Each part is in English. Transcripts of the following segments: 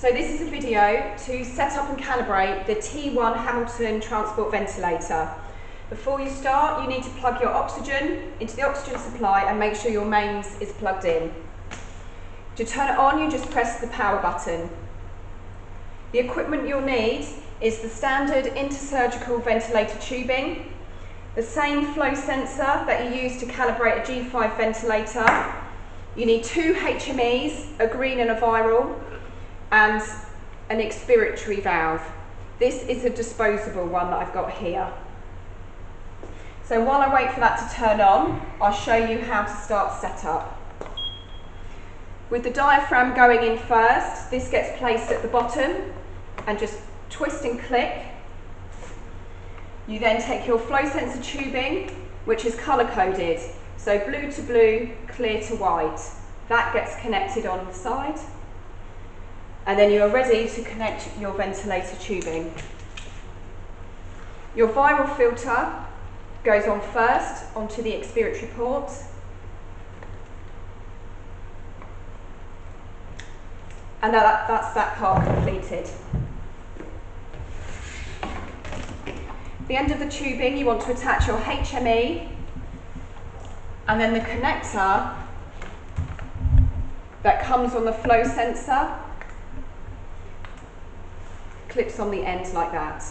So this is a video to set up and calibrate the T1 Hamilton transport ventilator. Before you start, you need to plug your oxygen into the oxygen supply and make sure your mains is plugged in. To turn it on, you just press the power button. The equipment you'll need is the standard intersurgical ventilator tubing, the same flow sensor that you use to calibrate a G5 ventilator. You need 2 HMEs, a green and a viral, and an expiratory valve. This is a disposable one that I've got here. So while I wait for that to turn on, I'll show you how to start setup. With the diaphragm going in first, this gets placed at the bottom and just twist and click. You then take your flow sensor tubing, which is colour coded, so blue to blue, clear to white. That gets connected on the side, and then you are ready to connect your ventilator tubing. Your viral filter goes on first onto the expiratory port, and that's that part completed. At the end of the tubing, you want to attach your HME, and then the connector that comes on the flow sensor clips on the end like that.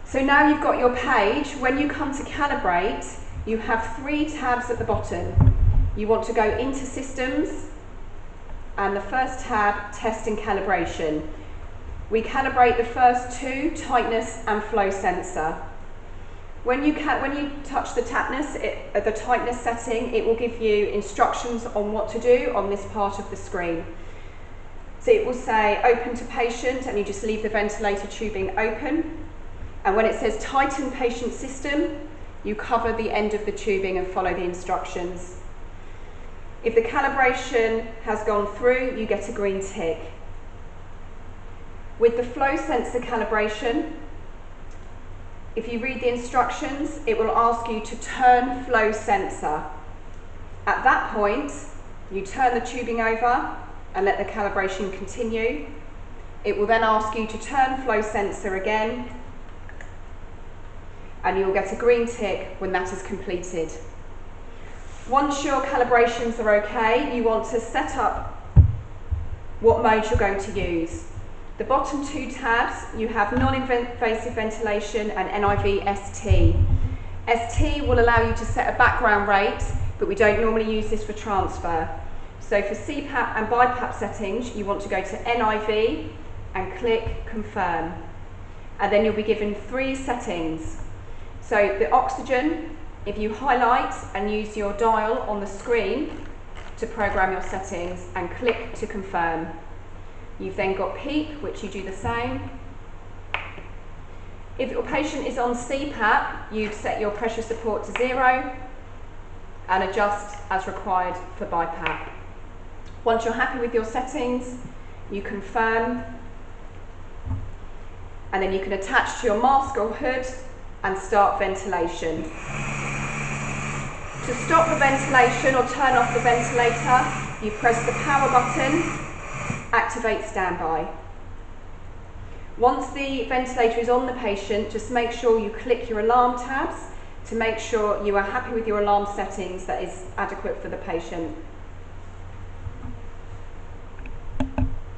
So now you've got your page. When you come to calibrate, you have 3 tabs at the bottom. You want to go into systems, and the first tab, test and calibration. We calibrate the first 2, tightness and flow sensor. When you touch the the tightness setting, it will give you instructions on what to do on this part of the screen. So it will say open to patient, and you just leave the ventilator tubing open. And when it says tighten patient system, you cover the end of the tubing and follow the instructions. If the calibration has gone through, you get a green tick. With the flow sensor calibration, if you read the instructions, it will ask you to turn flow sensor. At that point, you turn the tubing over and let the calibration continue. It will then ask you to turn flow sensor again, and you'll get a green tick when that is completed. Once your calibrations are okay, you want to set up what mode you're going to use. The bottom 2 tabs, you have non-invasive ventilation and NIV ST. ST will allow you to set a background rate, but we don't normally use this for transfer. So for CPAP and BiPAP settings, you want to go to NIV and click confirm. And then you'll be given 3 settings. So the oxygen, if you highlight and use your dial on the screen to program your settings and click to confirm. You've then got PEEP, which you do the same. If your patient is on CPAP, you'd set your pressure support to 0 and adjust as required for BiPAP. Once you're happy with your settings, you confirm, and then you can attach to your mask or hood and start ventilation. To stop the ventilation or turn off the ventilator, you press the power button, activate standby. Once the ventilator is on the patient, just make sure you click your alarm tabs to make sure you are happy with your alarm settings that is adequate for the patient.